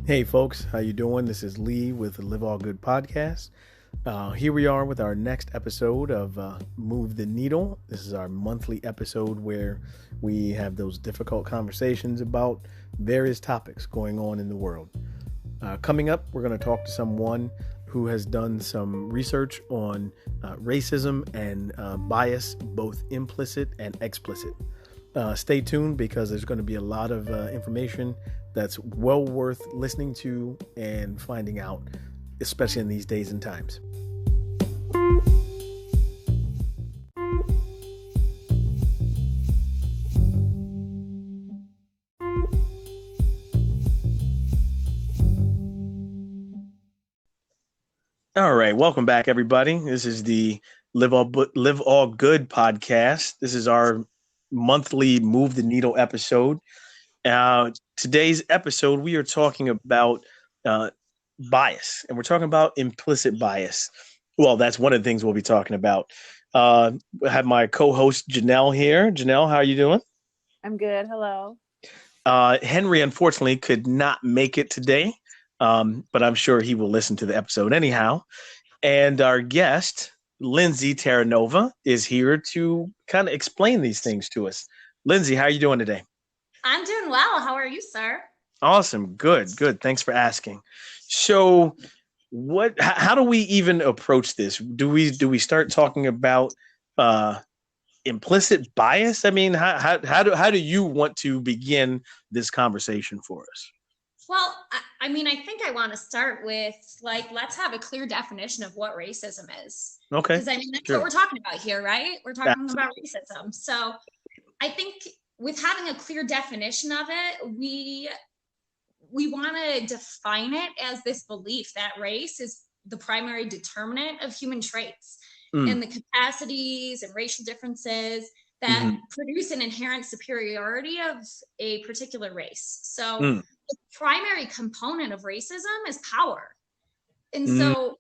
Hey folks, how you doing? This is Lee with the Live All Good podcast. Here we are with our next episode of Move the Needle. This is our monthly episode where we have those difficult conversations about various topics going on in the world. Coming up, we're going to talk to someone who has done some research on racism and bias, both implicit and explicit. Stay tuned because there's going to be a lot of information that's well worth listening to and finding out, especially in these days and times. All right, welcome back, everybody. This is the Live All Good podcast. This is our monthly Move the Needle episode. Today's episode, we are talking about bias, and we're talking about implicit bias. Well, that's one of the things we'll be talking about. I have my co-host Janelle here. Janelle, how are you doing? I'm good. Hello. Henry, unfortunately, could not make it today, but I'm sure he will listen to the episode anyhow. And our guest, Lindsay Terranova, is here to kind of explain these things to us. Lindsay, how are you doing today? I'm doing well. How are you, sir? Awesome. Good. Thanks for asking. So how do we even approach this? Do we start talking about implicit bias? I mean, how do you want to begin this conversation for us? Well, I mean, I think I want to start with, let's have a clear definition of what racism is. Okay. Because, I mean, that's what we're talking about here, right? We're talking about racism. So I think with having a clear definition of it, we want to define it as this belief that race is the primary determinant of human traits and the capacities and racial differences that produce an inherent superiority of a particular race. So the primary component of racism is power. And so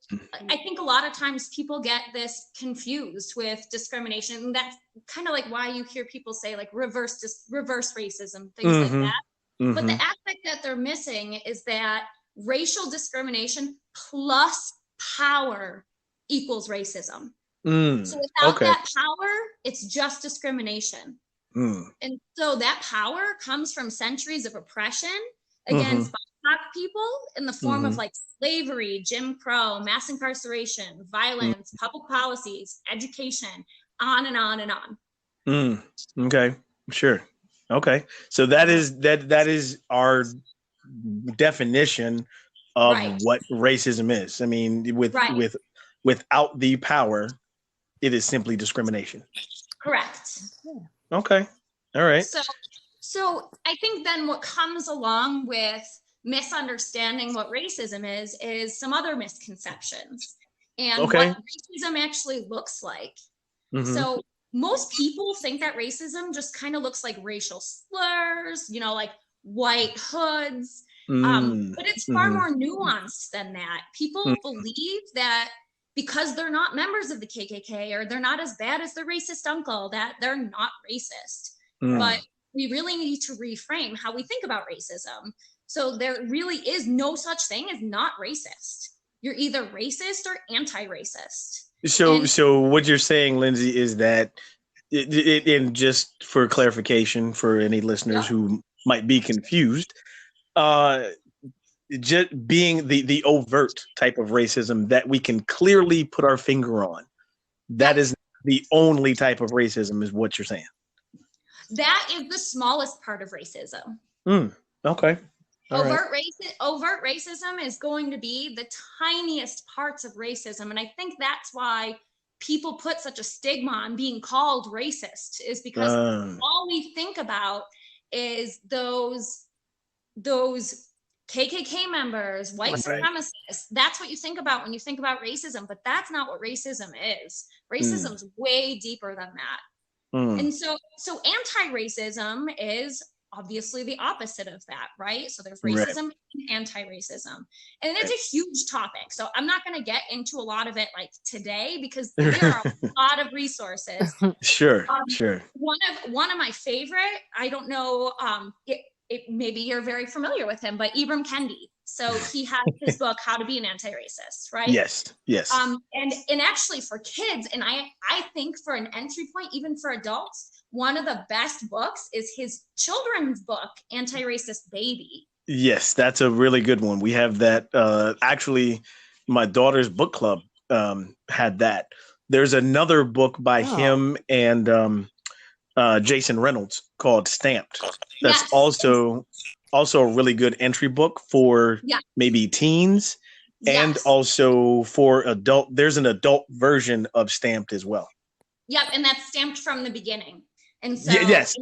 I think a lot of times people get this confused with discrimination. And that's kind of like why you hear people say like reverse racism, things like that. But the aspect that they're missing is that racial discrimination plus power equals racism. So without that power, it's just discrimination. And so that power comes from centuries of oppression against Black people in the form of like slavery, Jim Crow, mass incarceration, violence, public policies, education, on and on and on. Okay, sure. Okay, so that is our definition of what racism is. I mean, without the power, it is simply discrimination. Correct. Okay. All right. So I think then what comes along with misunderstanding what racism is some other misconceptions and what racism actually looks like. So most people think that racism just kind of looks like racial slurs, like white hoods, but it's far more nuanced than that. People believe that because they're not members of the KKK or they're not as bad as their racist uncle, that they're not racist. But we really need to reframe how we think about racism. So there really is no such thing as not racist. You're either racist or anti-racist. So what you're saying, Lindsay, is that, and just for clarification for any listeners who might be confused, just being the overt type of racism that we can clearly put our finger on, that is the only type of racism, is what you're saying. That is the smallest part of racism. Okay. Overt racism is going to be the tiniest parts of racism. And I think that's why people put such a stigma on being called racist, is because all we think about is those KKK members, white supremacists. That's what you think about when you think about racism, but that's not what racism is. Racism's way deeper than that. And so anti-racism is obviously the opposite of that, right? So there's racism and anti-racism. And it's a huge topic. So I'm not going to get into a lot of it like today because there are a lot of resources. Sure. One of my favorite, I don't know maybe you're very familiar with him, but Ibram Kendi. So he has his book, How to Be an Anti-Racist, right? Yes. And actually for kids, and I think for an entry point, even for adults, one of the best books is his children's book, Anti-Racist Baby. Yes, that's a really good one. We have that. Actually, my daughter's book club had that. There's another book by him and Jason Reynolds called Stamped. That's also a really good entry book for maybe teens, and also for adult. There's an adult version of Stamped as well. Yep, and that's Stamped from the beginning. And so yes.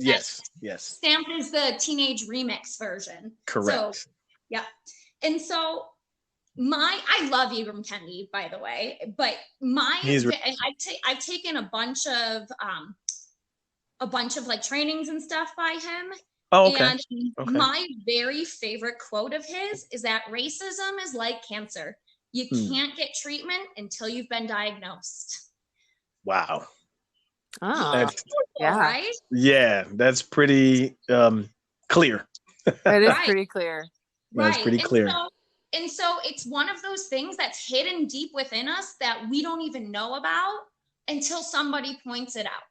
Stamped is the teenage remix version. Correct. So, yeah. And so I love Ibram Kendi, by the way, but I've taken a bunch of like trainings and stuff by him. Oh, okay. And my very favorite quote of his is that racism is like cancer. You can't get treatment until you've been diagnosed. Wow. Oh, that's, right? Yeah, that's pretty clear. It is pretty clear. That's pretty clear. And so it's one of those things that's hidden deep within us that we don't even know about until somebody points it out.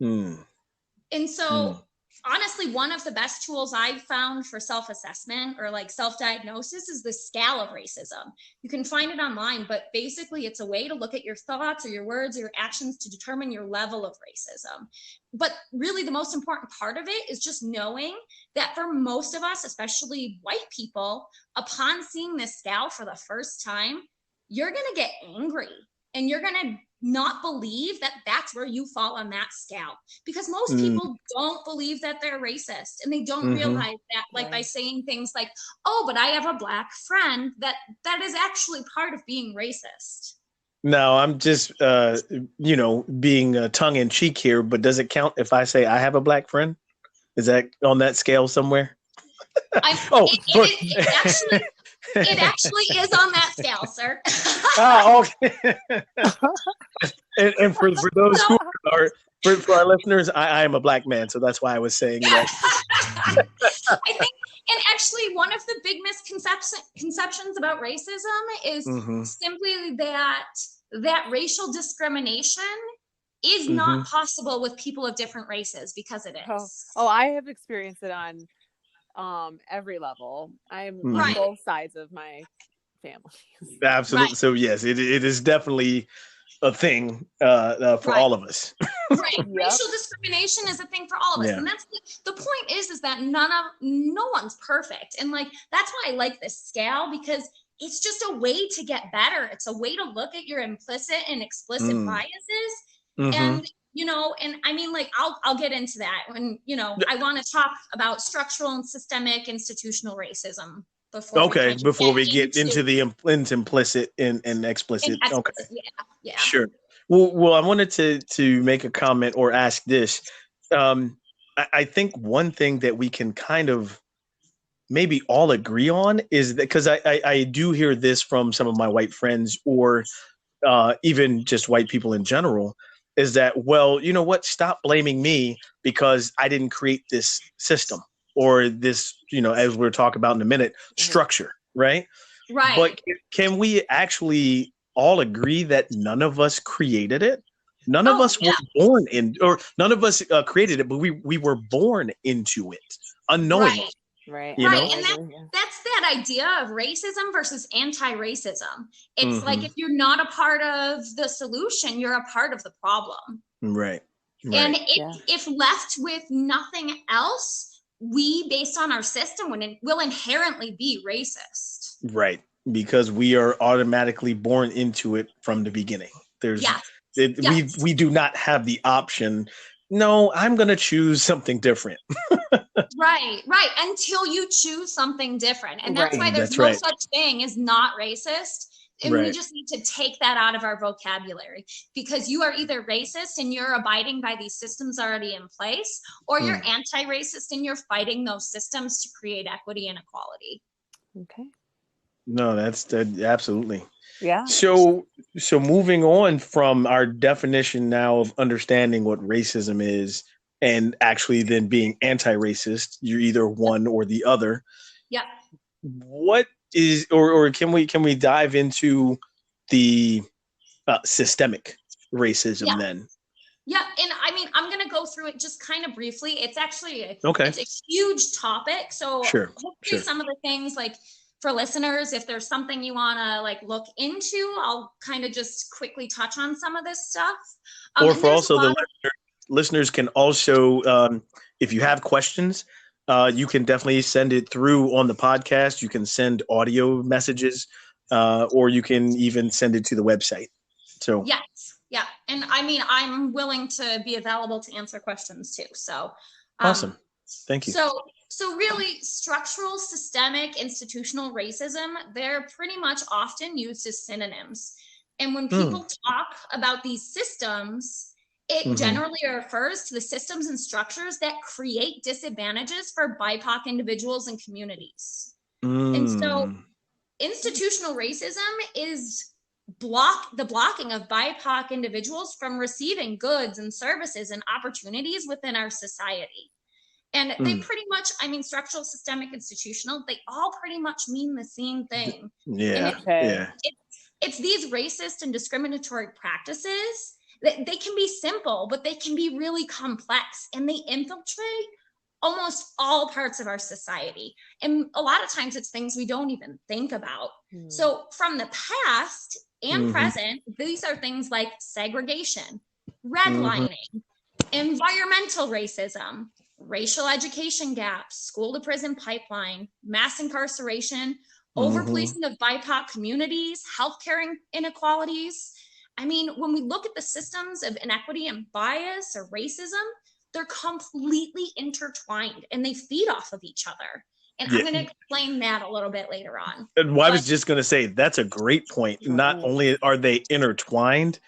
And so honestly, one of the best tools I've found for self-assessment or like self-diagnosis is the scale of racism. You can find it online, but basically it's a way to look at your thoughts or your words or your actions to determine your level of racism. But really the most important part of it is just knowing that for most of us, especially white people, upon seeing this scale for the first time, you're going to get angry and you're going to not believe that that's where you fall on that scale, because most people don't believe that they're racist, and they don't realize that, like by saying things like, oh, but I have a black friend, that is actually part of being racist. No, I'm just being tongue in cheek here, but does it count if I say I have a black friend? Is that on that scale somewhere? It actually is on that scale, sir. Okay. and for those who are, for our listeners, I am a black man, so that's why I was saying that. I think, and actually one of the big misconceptions about racism is simply that racial discrimination is not possible with people of different races, because it is. Oh, I have experienced it on every level. I'm on both sides of my family. Absolutely. So yes, it is definitely a thing for all of us. Right. Racial discrimination is a thing for all of us. And that's the point is that no one's perfect. And like, that's why I like this scale, because it's just a way to get better. It's a way to look at your implicit and explicit biases. And and I mean, like, I'll get into that when, I want to talk about structural and systemic institutional racism before we get into the implicit and explicit. Okay. Yeah. Sure. Well, I wanted to make a comment or ask this. I think one thing that we can kind of maybe all agree on is that, because I do hear this from some of my white friends, or even just white people in general, is that, well, you know what? Stop blaming me because I didn't create this system or this, as we'll talk about in a minute, structure, right? Right. But can we actually all agree that none of us created it? None of us were born in, or none of us created it, but we were born into it unknowingly. Right. And that's that idea of racism versus anti-racism. It's like, if you're not a part of the solution, you're a part of the problem. Right. And if left with nothing else, we, based on our system, will inherently be racist. Right. Because we are automatically born into it from the beginning. We do not have the option. No, I'm going to choose something different. Right. Until you choose something different. And that's why there's no such thing as not racist. And we just need to take that out of our vocabulary, because you are either racist and you're abiding by these systems already in place, or you're anti-racist and you're fighting those systems to create equity and equality. Okay. No, that's absolutely. Yeah. So moving on from our definition now of understanding what racism is, and actually then being anti-racist. You're either one or the other. Yeah. What is, or can we dive into the systemic racism then? Yeah, and I mean, I'm going to go through it just kind of briefly. It's actually Okay. It's a huge topic. So hopefully some of the things, like for listeners, if there's something you want to like look into, I'll kind of just quickly touch on some of this stuff. Or for also the listeners can also, if you have questions, you can definitely send it through on the podcast. You can send audio messages, or you can even send it to the website. So yes. Yeah. And I mean, I'm willing to be available to answer questions too. So awesome. Thank you. So really, structural, systemic, institutional racism, they're pretty much often used as synonyms. And when people talk about these systems, it generally refers to the systems and structures that create disadvantages for BIPOC individuals and communities. And so institutional racism is the blocking of BIPOC individuals from receiving goods and services and opportunities within our society. And they pretty much, I mean, structural, systemic, institutional, they all pretty much mean the same thing. Yeah. It's these racist and discriminatory practices that they can be simple, but they can be really complex, and they infiltrate almost all parts of our society. And a lot of times it's things we don't even think about. So from the past and present, these are things like segregation, redlining, environmental racism, racial education gaps, school to prison pipeline, mass incarceration, overpolicing of BIPOC communities, healthcare inequalities. I mean, when we look at the systems of inequity and bias or racism, they're completely intertwined and they feed off of each other. And I'm going to explain that a little bit later on. And I was just going to say, that's a great point. Not only are they intertwined,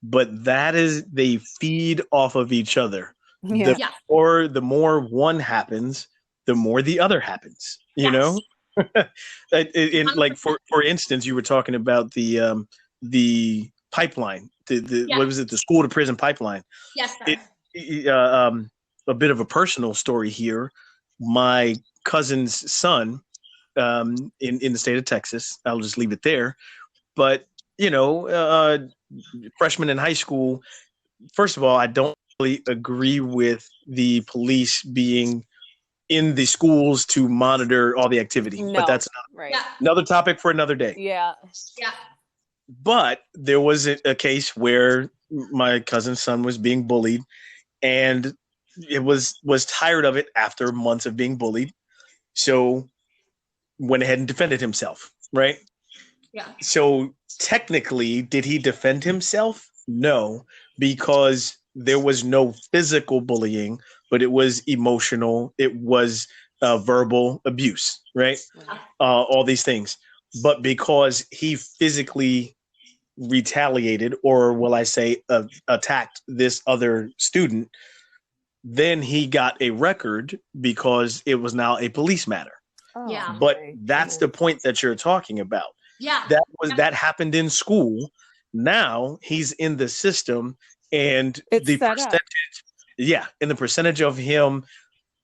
but they feed off of each other. The more one happens, the more the other happens, you know? Like for instance, you were talking about the pipeline, what was it? The school to prison pipeline. Yes, sir. A bit of a personal story here. My cousin's son, in the state of Texas, I'll just leave it there. But, freshman in high school, first of all, I don't really agree with the police being in the schools to monitor all the activity. But that's another topic for another day. Yeah. But there was a case where my cousin's son was being bullied, and it was tired of it after months of being bullied. So went ahead and defended himself, right? Yeah. So technically, did he defend himself? No, because there was no physical bullying, but it was emotional. It was verbal abuse, right? All these things. But because he physically retaliated, or will I say attacked this other student, then he got a record because it was now a police matter. But that's the point that you're talking about. That happened in school. Now he's in the system, and the percentage of him,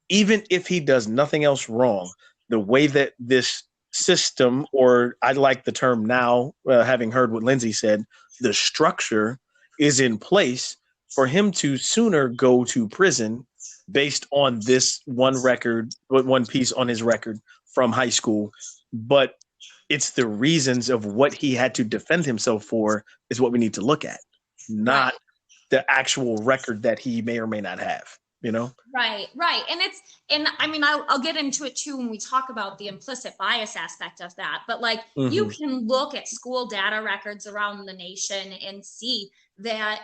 even if he does nothing else wrong, the way that this system, or I like the term now, having heard what Lindsay said, the structure is in place for him to sooner go to prison based on this one piece on his record from high school. But it's the reasons of what he had to defend himself for is what we need to look at, not the actual record that he may or may not have, Right. And I mean, I'll get into it too when we talk about the implicit bias aspect of that. But you can look at school data records around the nation and see that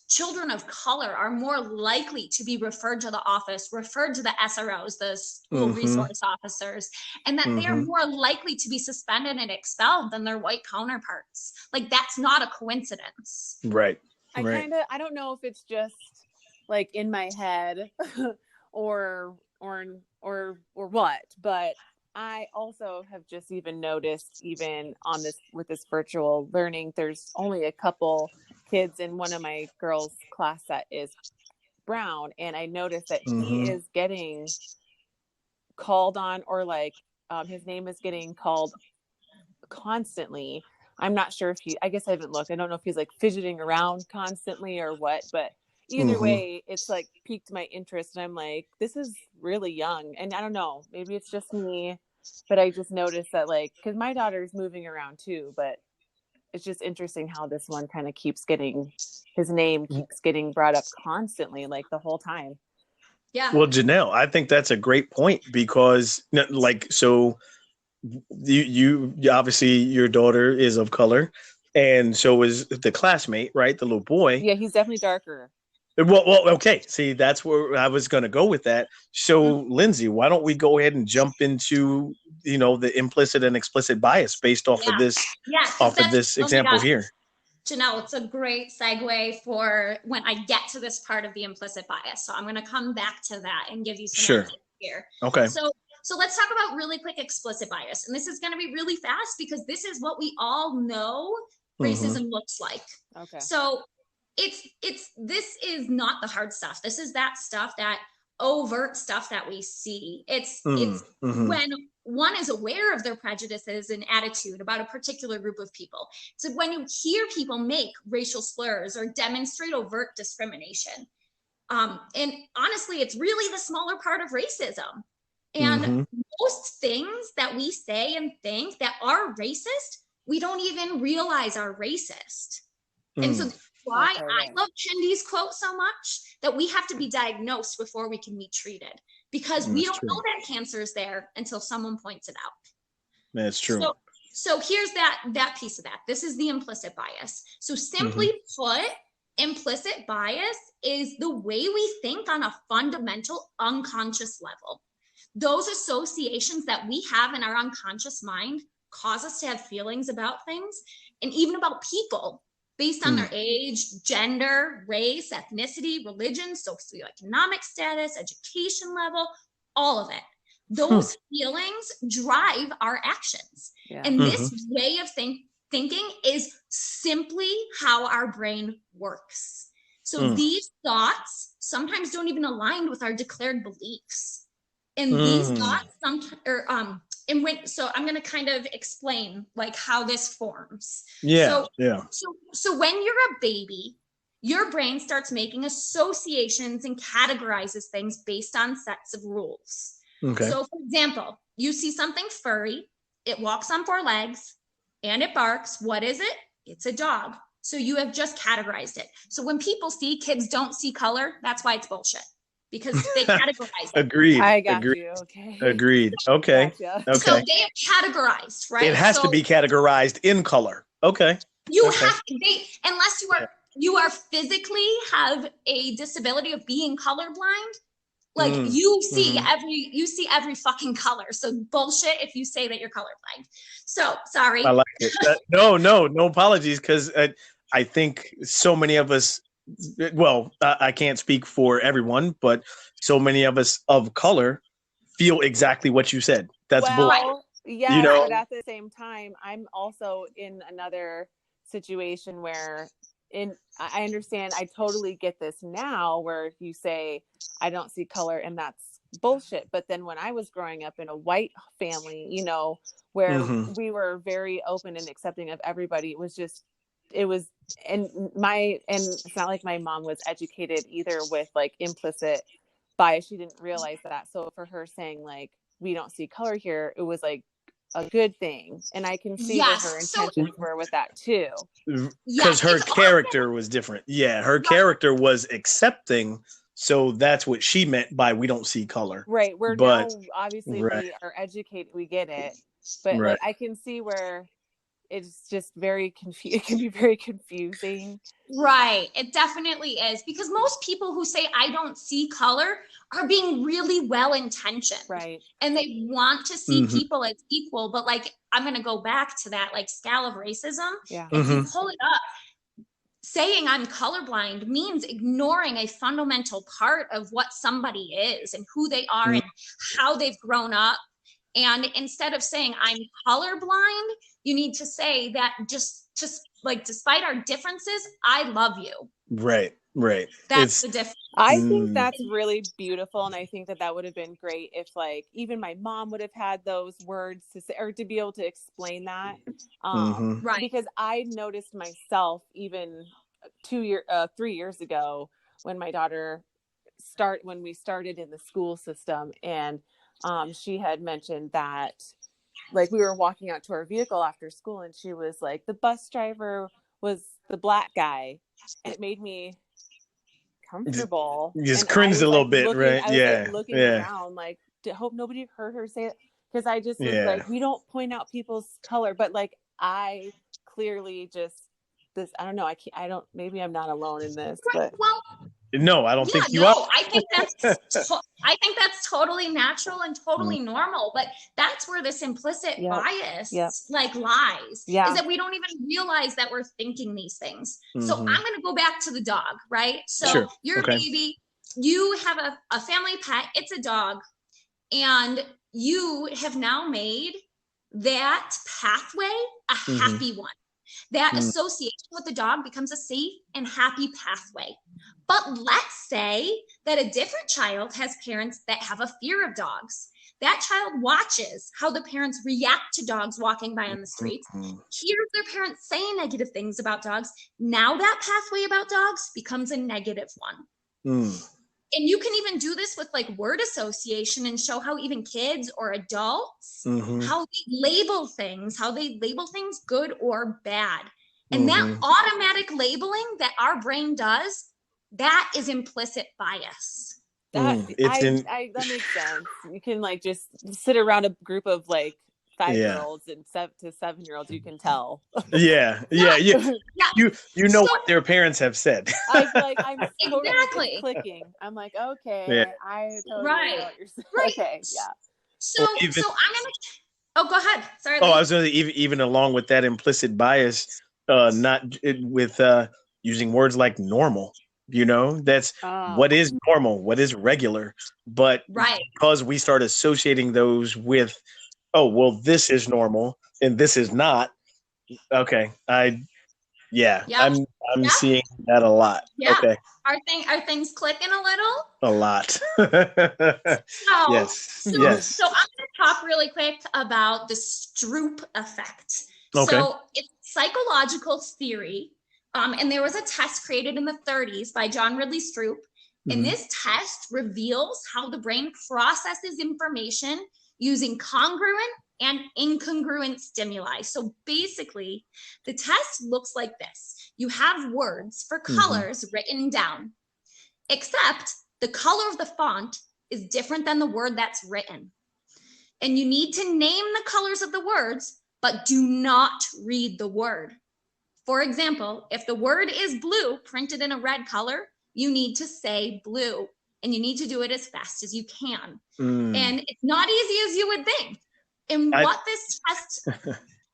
children of color are more likely to be referred to the office, referred to the SROs, the school resource officers, and that they are more likely to be suspended and expelled than their white counterparts. That's not a coincidence. Right. I don't know if it's just in my head or what, but I also have just even noticed, even on this, with this virtual learning, there's only a couple kids in one of my girls' class that is brown, and I noticed that he Mhm. is getting called on, or like his name is getting called constantly. I'm not sure if I guess I haven't looked. I don't know if he's like fidgeting around constantly or what, but either Mhm. way, it's like piqued my interest, and I'm like, this is really young. And I don't know, maybe it's just me, but I just noticed that, like, because my daughter's moving around too, but it's just interesting how this one kind of his name keeps getting brought up constantly, like the whole time. Yeah. Well, Janelle, I think that's a great point because, like, so you obviously your daughter is of color, and so is the classmate, right? The little boy. Yeah, he's definitely darker. Well, okay. See, that's where I was going to go with that. So, Lindsay, why don't we go ahead and jump into the implicit and explicit bias based off Yeah. of this Yeah, because that's, oh my example gosh, here? Janelle, it's a great segue for when I get to this part of the implicit bias. So I'm going to come back to that and give you some Sure. ideas here. Okay. So let's talk about really quick explicit bias. And this is going to be really fast because this is what we all know racism looks like. Okay. So this is not the hard stuff. This is that stuff, that overt stuff that we see. It's when one is aware of their prejudices and attitude about a particular group of people. So when you hear people make racial slurs or demonstrate overt discrimination, and honestly, it's really the smaller part of racism. And most things that we say and think that are racist, we don't even realize are racist. And so that's why I love Kendi's quote so much, that we have to be diagnosed before we can be treated, because we don't know that cancer is there until someone points it out. That's true. So here's that piece of that. This is the implicit bias. So simply put, implicit bias is the way we think on a fundamental unconscious level. Those associations that we have in our unconscious mind cause us to have feelings about things and even about people based on their age, gender, race, ethnicity, religion, socioeconomic status, education level, all of it. Those feelings drive our actions. Yeah. And this way of thinking is simply how our brain works. So these thoughts sometimes don't even align with our declared beliefs. And these thoughts so I'm going to kind of explain like how this forms. So when you're a baby, your brain starts making associations and categorizes things based on sets of rules. Okay. So for example, you see something furry, it walks on 4 legs, and it barks. What is it? It's a dog. So you have just categorized it. So when people see kids don't see color, that's why it's bullshit. Because they categorize it. Agreed. I got you. Okay. Agreed. Okay. Gotcha. Okay. So they have categorized, right? It has to be categorized in color. Okay. You have unless you are physically have a disability of being colorblind, like you see every fucking color. So bullshit if you say that you're colorblind. So sorry. I like it. No apologies, because I think so many of us. Well, I can't speak for everyone, but so many of us of color feel exactly what you said. That's bull. Yeah, but at the same time, I'm also in another situation where I understand, I totally get this now, where you say, I don't see color, and that's bullshit. But then when I was growing up in a white family, where we were very open and accepting of everybody, and it's not like my mom was educated either with like implicit bias. She didn't realize that. So for her saying like, we don't see color here, it was like a good thing. And I can see what her intentions were with that too. Because her character was different. Yeah, her character was accepting. So that's what she meant by we don't see color. Right. Now obviously we are educated, we get it. But like I can see where it's just it can be very confusing. Right. It definitely is, because most people who say I don't see color are being really well-intentioned. Right. And they want to see people as equal. But like, I'm going to go back to that like scale of racism. Yeah. If you pull it up, saying I'm colorblind means ignoring a fundamental part of what somebody is and who they are and how they've grown up. And instead of saying I'm colorblind, you need to say that just like, despite our differences, I love you. Right. Right. That's the difference. I think that's really beautiful, and I think that would have been great if, like, even my mom would have had those words to say, or to be able to explain that. Right. Because I noticed myself even 3 years ago when my daughter when we started in the school system, and she had mentioned that, like, we were walking out to our vehicle after school, and she was like, the bus driver was the black guy, and it made me comfortable. Just and cringed a little bit, looking, right? I was like looking around, like, to hope nobody heard her say it, because I just was like, we don't point out people's color, but like, I clearly just I don't know, maybe I'm not alone in this, but well, no, I don't think you are. I think that's totally natural and totally normal. But that's where this implicit bias like lies. Is that we don't even realize that we're thinking these things. So I'm going to go back to the dog, right? So your baby, you have a family pet. It's a dog, and you have now made that pathway a happy one. That association with the dog becomes a safe and happy pathway. But let's say that a different child has parents that have a fear of dogs. That child watches how the parents react to dogs walking by on the streets, hears their parents say negative things about dogs. Now that pathway about dogs becomes a negative one. And you can even do this with like word association and show how even kids or adults, how they label things good or bad. And that automatic labeling that our brain does, that is implicit bias. That makes sense. You can like just sit around a group of like 5-year-olds and 7-year-olds, you can tell. You know what their parents have said. I'm totally clicking. I'm like, okay, I totally know what you're saying. Okay, So I'm gonna. Go ahead. Sorry. I was gonna say, even along with that implicit bias, with using words like normal. That's what is normal, what is regular. But because we start associating those with, this is normal and this is not. Okay, I'm seeing that a lot. Yeah. Okay. Are things clicking a little? A lot. Yes. So I'm going to talk really quick about the Stroop effect. Okay. So it's psychological theory. And there was a test created in the 1930s by John Ridley Stroop. And this test reveals how the brain processes information using congruent and incongruent stimuli. So basically, the test looks like this. You have words for colors written down, except the color of the font is different than the word that's written. And you need to name the colors of the words, but do not read the word. For example, if the word is blue printed in a red color, you need to say blue, and you need to do it as fast as you can. And it's not easy as you would think. And what this test,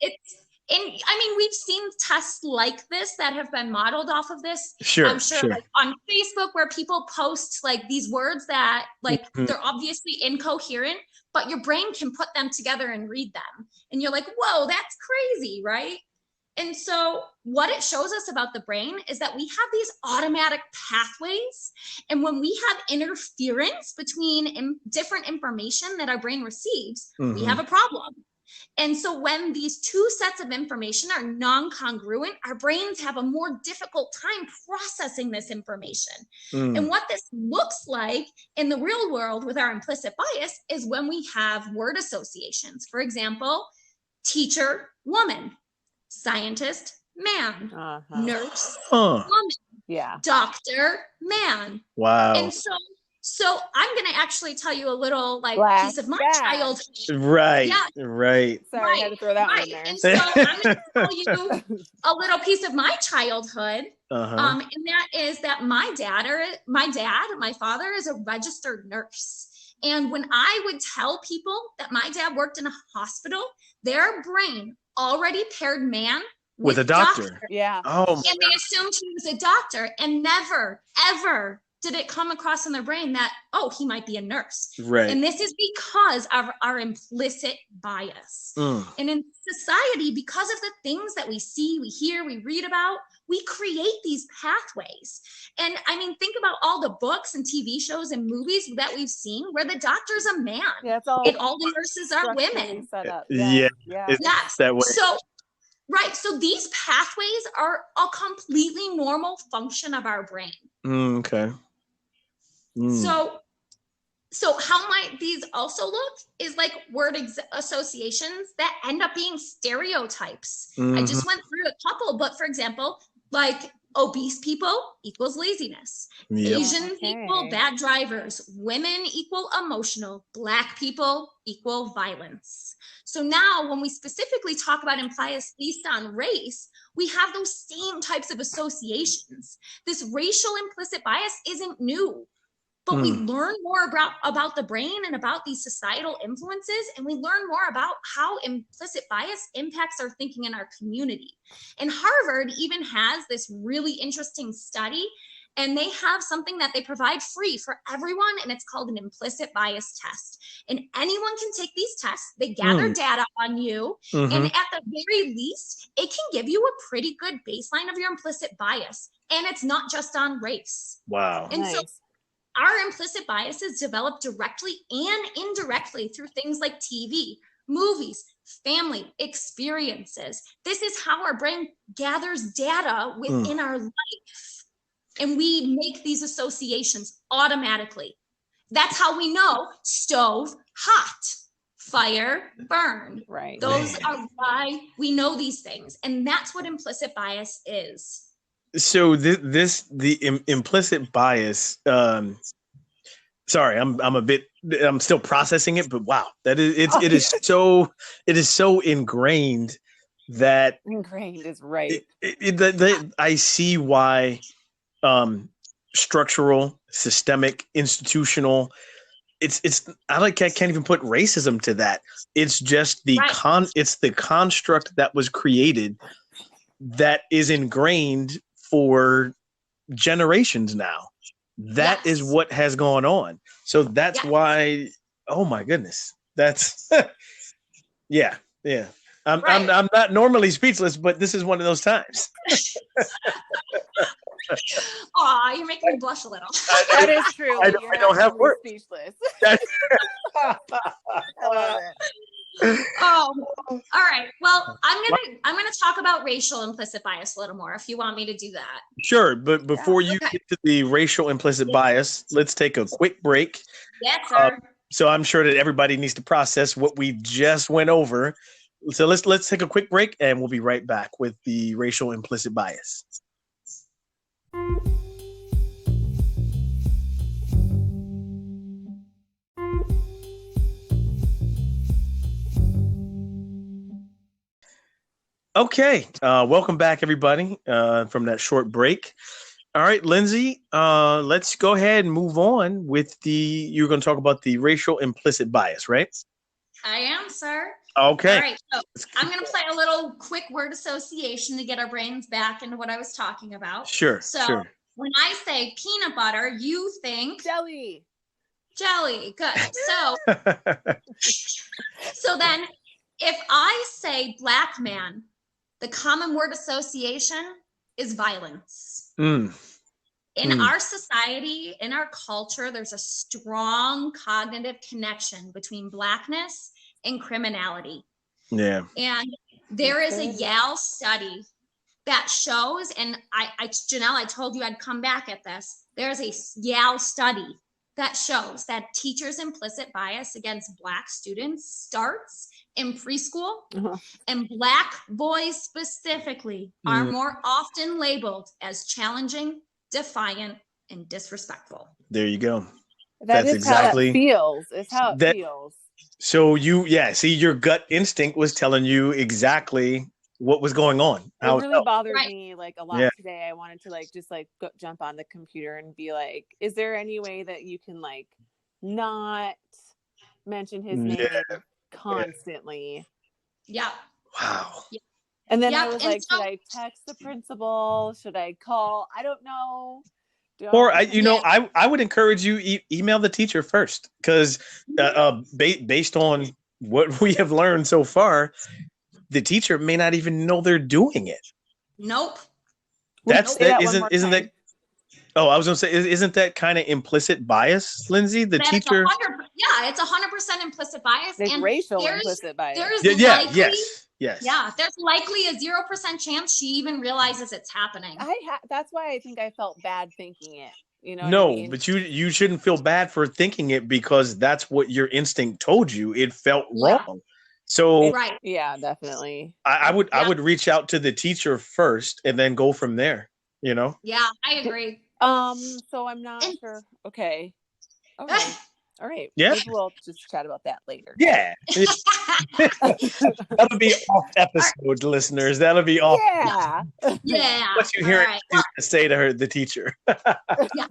we've seen tests like this that have been modeled off of this. I'm sure. Like on Facebook, where people post like these words that like they're obviously incoherent, but your brain can put them together and read them. And you're like, whoa, that's crazy, right? And so what it shows us about the brain is that we have these automatic pathways. And when we have interference between different information that our brain receives, we have a problem. And so when these two sets of information are non-congruent, our brains have a more difficult time processing this information. And what this looks like in the real world with our implicit bias is when we have word associations. For example, teacher, woman. Scientist, man. Nurse, woman. Doctor, man. Wow. And so I'm going to actually tell you a little piece of my childhood. Right. Yeah. Right. Sorry, I had to throw that one in there. And so I'm going to tell you a little piece of my childhood. And that is that my father is a registered nurse. And when I would tell people that my dad worked in a hospital, their brain already paired man with a doctor. Yeah. Oh. And they assumed he was a doctor and never, ever did it come across in their brain that, oh, he might be a nurse? Right. And this is because of our implicit bias. And in society, because of the things that we see, we hear, we read about, we create these pathways. And I mean, think about all the books and TV shows and movies that we've seen where the doctor's a man and all the nurses are women. Set up. Yes. That way. So, right. So these pathways are a completely normal function of our brain. Okay. So how might these also look is like word associations that end up being stereotypes. I just went through a couple, but for example, like obese people equals laziness. Yep. Asians equal bad drivers. Women equal emotional. Black people equal violence. So now when we specifically talk about bias based on race, we have those same types of associations. This racial implicit bias isn't new. But we learn more about the brain and about these societal influences, and we learn more about how implicit bias impacts our thinking in our community. And Harvard even has this really interesting study, and they have something that they provide free for everyone, and it's called an implicit bias test. And anyone can take these tests. They gather data on you, and at the very least, it can give you a pretty good baseline of your implicit bias. And it's not just on race. Wow. And so our implicit biases develop directly and indirectly through things like TV, movies, family, experiences. This is how our brain gathers data within our life. And we make these associations automatically. That's how we know stove, hot, fire, burn. Right. Those are why we know these things. And that's what implicit bias is. So the implicit bias. Sorry, I'm still processing it, but wow, it is so ingrained that ingrained is right. I see why structural, systemic, institutional. I can't even put racism to that. It's just it's the construct that was created that is ingrained for generations now. That is what has gone on. So that's why, oh my goodness. That's yeah. I'm not normally speechless, but this is one of those times. Aw, you're making me blush a little. That is true. I don't have words. Speechless. I love it. Oh, all right. Well, I'm gonna talk about racial implicit bias a little more if you want me to do that. Sure, but before you get to the racial implicit bias, let's take a quick break. Yes, sir. So I'm sure that everybody needs to process what we just went over. So let's take a quick break, and we'll be right back with the racial implicit bias. Okay, welcome back, everybody, from that short break. All right, Lindsay, let's go ahead and move on with you're going to talk about the racial implicit bias, right? I am, sir. Okay. All right, so I'm going to play a little quick word association to get our brains back into what I was talking about. Sure, So when I say peanut butter, you think? Jelly. Good. So then if I say black man, the common word association is violence. In our society, in our culture, there's a strong cognitive connection between blackness and criminality. Yeah. And there is a Yale study that shows, and Janelle, I told you I'd come back at this. There's a Yale study that shows that teachers' implicit bias against Black students starts in preschool, and Black boys specifically are more often labeled as challenging, defiant, and disrespectful. There you go. That's exactly how it feels. It's how it feels. So see, your gut instinct was telling you exactly what was going on. It really bothered me like a lot today. I wanted to just jump on the computer and be like, is there any way that you can not mention his name constantly? Yeah. Wow. Yeah. And then I was like, should I text the principal? Should I call? I don't know. Or Yeah. I would encourage you email the teacher first, because based on what we have learned so far, the teacher may not even know they're doing it. Nope. Say that one more Isn't that? time. Oh, I was going to say, isn't that kind of implicit bias, Lindsay? The That teacher. it's 100% implicit bias, Like and racial implicit bias. There's there's likely a 0% chance she even realizes it's happening. That's why I think I felt bad thinking it. You know? No, what I mean? but you shouldn't feel bad for thinking it, because that's what your instinct told you. It felt wrong. So right. Yeah, definitely. I would reach out to the teacher first and then go from there. You know? Yeah, I agree. So I'm not sure. Okay. All right. Yeah. Maybe we'll just chat about that later. Yeah. That'll be off episode, listeners. That'll be off. Yeah. What you hear say to her, the teacher. Yeah.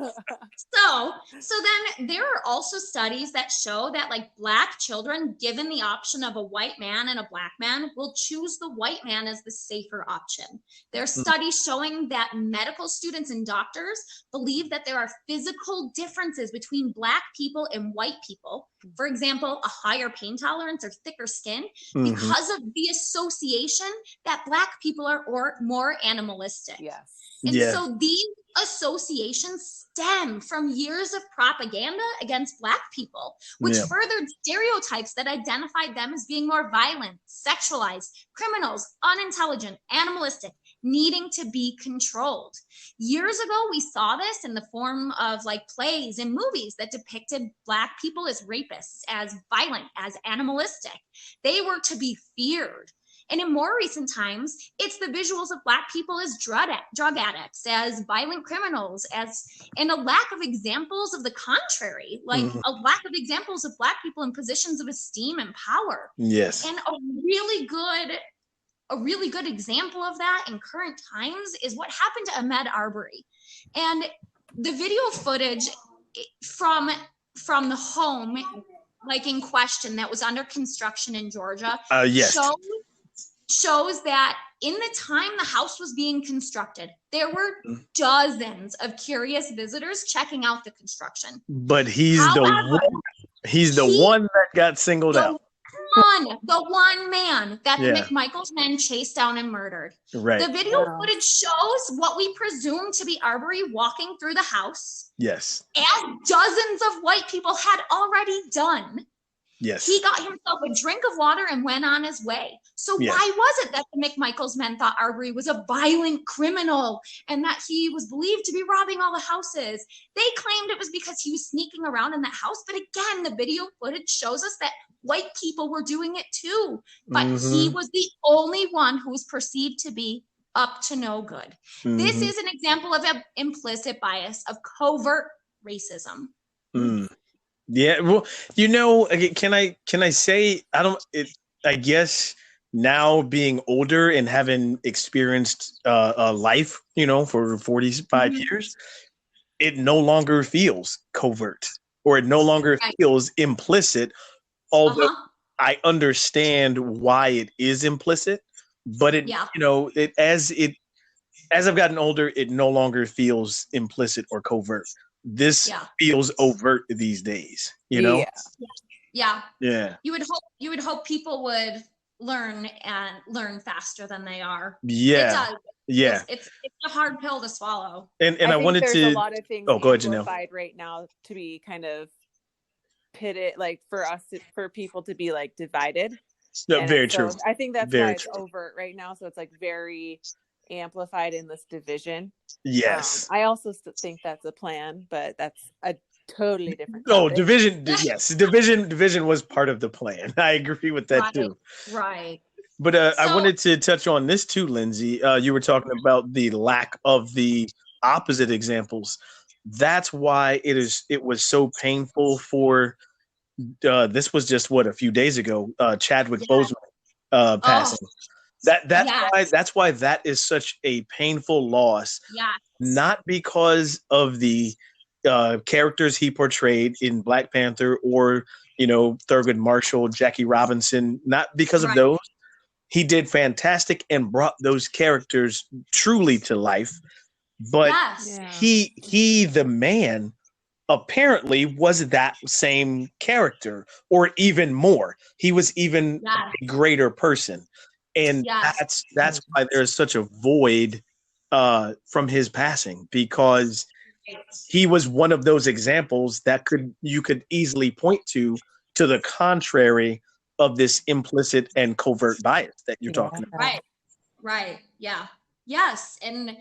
So then there are also studies that show that like Black children, given the option of a white man and a Black man, will choose the white man as the safer option. There are studies showing that medical students and doctors believe that there are physical differences between Black people and white people. For example, a higher pain tolerance or thicker skin, because of the association that Black people are more animalistic. Yes. And so these associations stem from years of propaganda against Black people, which furthered stereotypes that identified them as being more violent, sexualized, criminals, unintelligent, animalistic, needing to be controlled. Years ago, we saw this in the form of like plays and movies that depicted Black people as rapists, as violent, as animalistic. They were to be feared. And in more recent times, it's the visuals of Black people as drug addicts, as violent criminals, and a lack of examples of the contrary, like a lack of examples of Black people in positions of esteem and power. Yes. And a really good example of that in current times is what happened to Ahmaud Arbery. And the video footage from the home, like in question, that was under construction in Georgia, shows that in the time the house was being constructed, there were dozens of curious visitors checking out the construction. But he's the one that got singled out. The one man that the McMichaels men chased down and murdered. Right. The video footage shows what we presume to be Arbery walking through the house. Yes. As dozens of white people had already done. Yes. He got himself a drink of water and went on his way. So why was it that the McMichaels men thought Arbery was a violent criminal and that he was believed to be robbing all the houses? They claimed it was because he was sneaking around in that house. But again, the video footage shows us that white people were doing it too. But he was the only one who was perceived to be up to no good. This is an example of an implicit bias, of covert racism. Yeah, well, can I say, I guess now being older and having experienced a life, for 45 years, it no longer feels covert, or it no longer feels implicit, although I understand why it is implicit, but as I've gotten older, it no longer feels implicit or covert. This feels overt these days, Yeah. You would hope people would learn faster than they are. Yeah. It does. It's a hard pill to swallow. And I wanted there's to a lot of things go ahead, Janelle. Right now to be kind of pitted, like for people to be like divided. No, very true. I think that's why it's overt right now. So it's like very amplified in this division. Yes. I also think that's a plan, but that's a totally different topic. Division. Yes. Division was part of the plan. I agree with that too. Right. But I wanted to touch on this too, Lindsay. You were talking about the lack of the opposite examples. That's why it was so painful for this was just a few days ago, Chadwick Boseman passing. That's why that is such a painful loss. Yeah. Not because of the characters he portrayed in Black Panther or Thurgood Marshall, Jackie Robinson. Not because of those. He did fantastic and brought those characters truly to life. But Yes. he the man apparently was that same character, or even more. He was even a greater person, and that's why there's such a void from his passing, because he was one of those examples that you could easily point to the contrary of this implicit and covert bias that you're talking about. Right. Yeah. Yes. And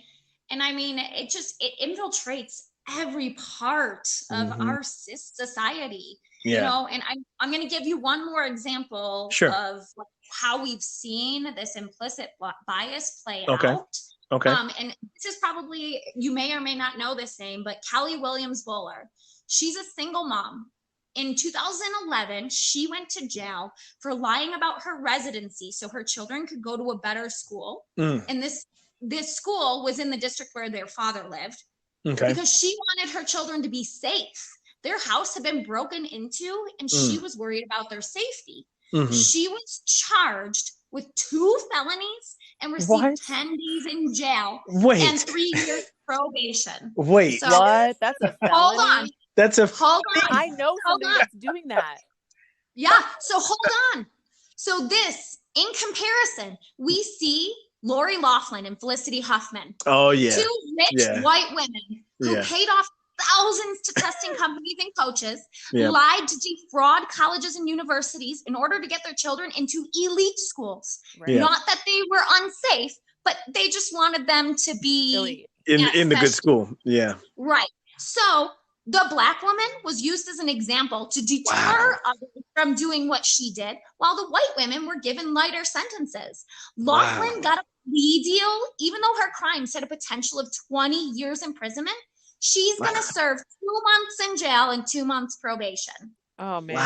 I mean, it infiltrates every part of our society, you know, and I'm going to give you one more example of how we've seen this implicit bias play out. Okay. And this is probably, you may or may not know this name, but Kelly Williams Bowler. She's a single mom. In 2011, she went to jail for lying about her residency so her children could go to a better school. And this school was in the district where their father lived, because she wanted her children to be safe. Their house had been broken into, and she was worried about their safety. She was charged with 2 felonies and received 10 days in jail and 3 years probation. Wait, what? That's a felony? Hold on. That's a I know somebody that's doing that. Yeah. So hold on. So this, in comparison, we see Lori Loughlin and Felicity Huffman. Oh yeah. 2 rich white women who paid off thousands to testing companies and coaches, lied to defraud colleges and universities in order to get their children into elite schools. Not that they were unsafe, but they just wanted them to be in the good school. Yeah. Right. So the Black woman was used as an example to deter others from doing what she did, while the white women were given lighter sentences. Loughlin got a plea deal, even though her crimes had a potential of 20 years imprisonment. She's going to serve 2 months in jail and 2 months probation. Oh, man.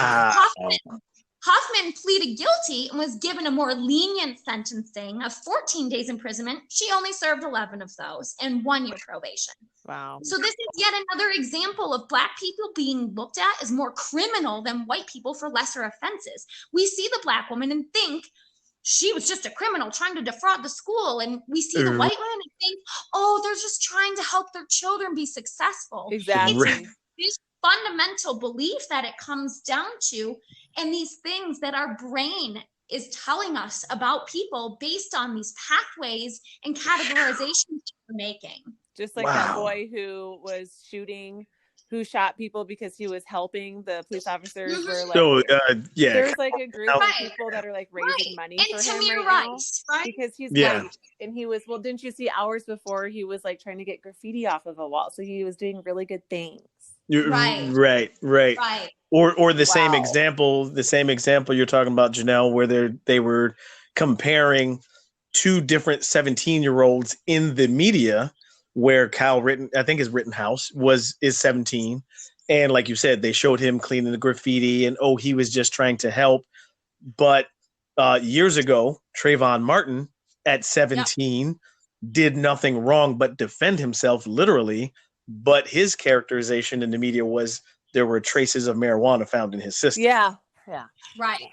Huffman pleaded guilty and was given a more lenient sentencing of 14 days imprisonment. She only served 11 of those and 1 year probation. Wow. So this is yet another example of Black people being looked at as more criminal than white people for lesser offenses. We see the Black woman and think she was just a criminal trying to defraud the school. And we see the white women and think, oh, they're just trying to help their children be successful. Exactly. It's this fundamental belief that it comes down to, and these things that our brain is telling us about people based on these pathways and categorizations we're making. Just like that boy who was who shot people because he was helping the police officers. Were like, there's like a group of people that are like raising money for him now, because he's white. And he was, didn't you see hours before he was like trying to get graffiti off of a wall? So he was doing really good things. Right. Or the same example you're talking about, Janelle, where they were comparing 2 different 17-year-olds in the media, where Kyle Rittenhouse is 17, and like you said, they showed him cleaning the graffiti, and he was just trying to help. But years ago, Trayvon Martin at 17 did nothing wrong but defend himself, literally. But his characterization in the media was there were traces of marijuana found in his system. Yeah. Right.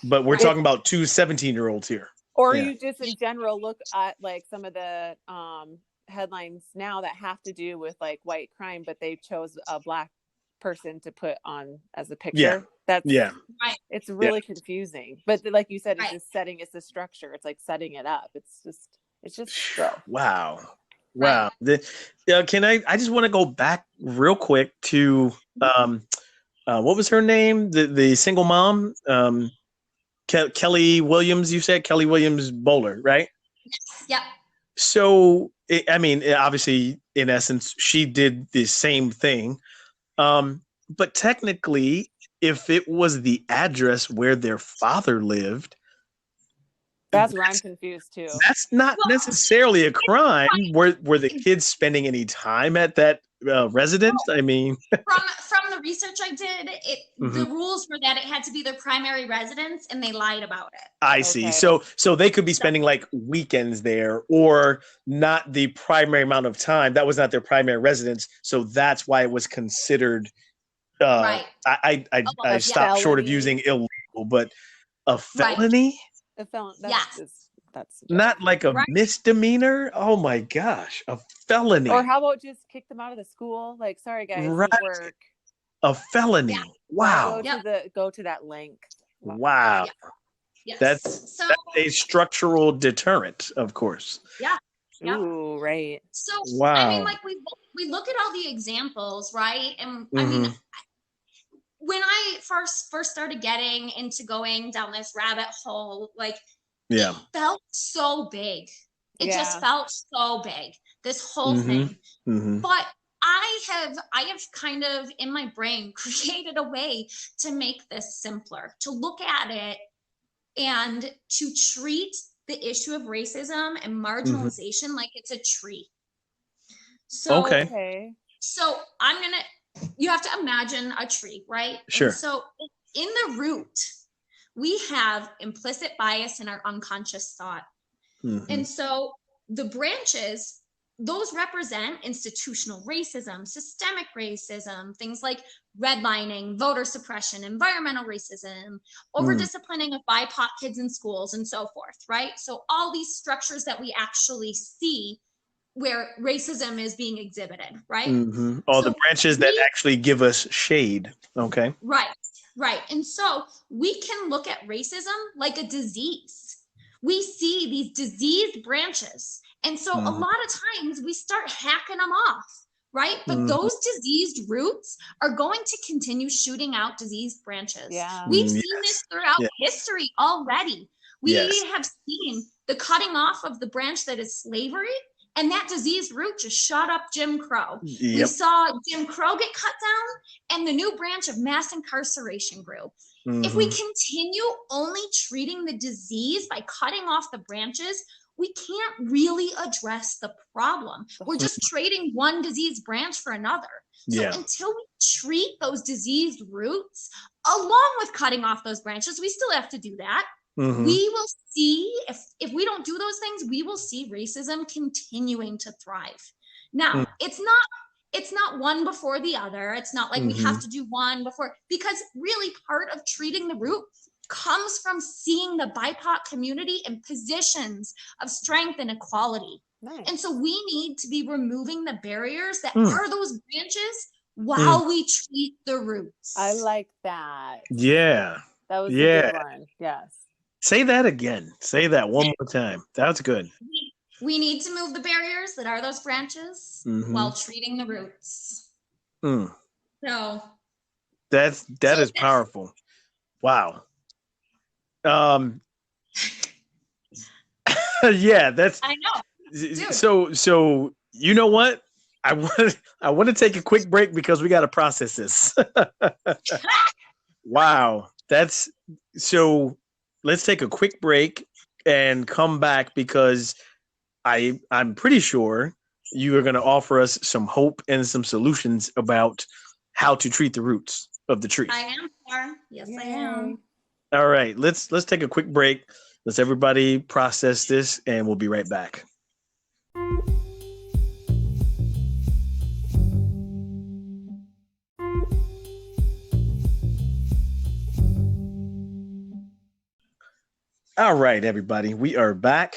But we're talking about 2 17-year-olds here. Or you just in general look at like some of the headlines now that have to do with like white crime, but they chose a Black person to put on as a picture. It's really confusing. But like you said, it's the structure. It's like setting it up. It's just wow. Can I just want to go back real quick to what was her name? The single mom, Kelly Williams. You said Kelly Williams Bowler, right? Yep. So obviously, in essence, she did the same thing. But technically, if it was the address where their father lived, that's where I'm confused too. That's not necessarily a crime. Were the kids spending any time at that residence? I mean, from the research I did, the rules were that it had to be their primary residence, and they lied about it. I see. So they could be spending like weekends there, or not the primary amount of time. That was not their primary residence, so that's why it was considered. I stopped short of using illegal, but a felony. A felon. That's not like a misdemeanor. Oh my gosh, a felony. Or how about just kick them out of the school? Like, sorry guys, right. didn't work. A felony. Yeah. Wow. Go to that length. Wow. Yeah. Yes. That's a structural deterrent, of course. Yeah. Yep. Ooh, right. So wow. I mean, like we look at all the examples, right? And I mean, when I first started getting into going down this rabbit hole, like it felt so big. It just felt so big, this whole thing. But I have kind of in my brain created a way to make this simpler, to look at it and to treat the issue of racism and marginalization like it's a tree. So, so you have to imagine a tree, right? Sure. And so in the root, we have implicit bias in our unconscious thought. And so the branches, those represent institutional racism, systemic racism, things like redlining, voter suppression, environmental racism, over-disciplining of BIPOC kids in schools, and so forth, right? So all these structures that we actually see where racism is being exhibited, right? All the branches that actually give us shade, okay? Right. And so we can look at racism like a disease. We see these diseased branches. And so a lot of times we start hacking them off, right? But those diseased roots are going to continue shooting out diseased branches. Yeah. We've seen this throughout history already. We have seen the cutting off of the branch that is slavery, and that diseased root just shot up Jim Crow. We saw Jim Crow get cut down, and the new branch of mass incarceration grew. If we continue only treating the disease by cutting off the branches, we can't really address the problem. We're just trading one diseased branch for another. So until we treat those diseased roots, along with cutting off those branches, we still have to do that. We will see, if we don't do those things, we will see racism continuing to thrive. Now, it's not one before the other. It's not like we have to do one before, because really part of treating the root comes from seeing the BIPOC community in positions of strength and equality. Nice. And so we need to be removing the barriers that are those branches while we treat the roots. I like that. Yeah. That was a good one. Yes. Say that again. Say that one more time. That's good. We need to move the barriers that are those branches while treating the roots. So that is powerful. Wow. That's I know. Dude. So you know what? I want to take a quick break because we got to process this. Wow. That's so let's take a quick break and come back because I'm pretty sure you are going to offer us some hope and some solutions about how to treat the roots of the tree. I am, sir. Yes, I am. All right, let's take a quick break. Let's everybody process this, and we'll be right back. All right, everybody, we are back.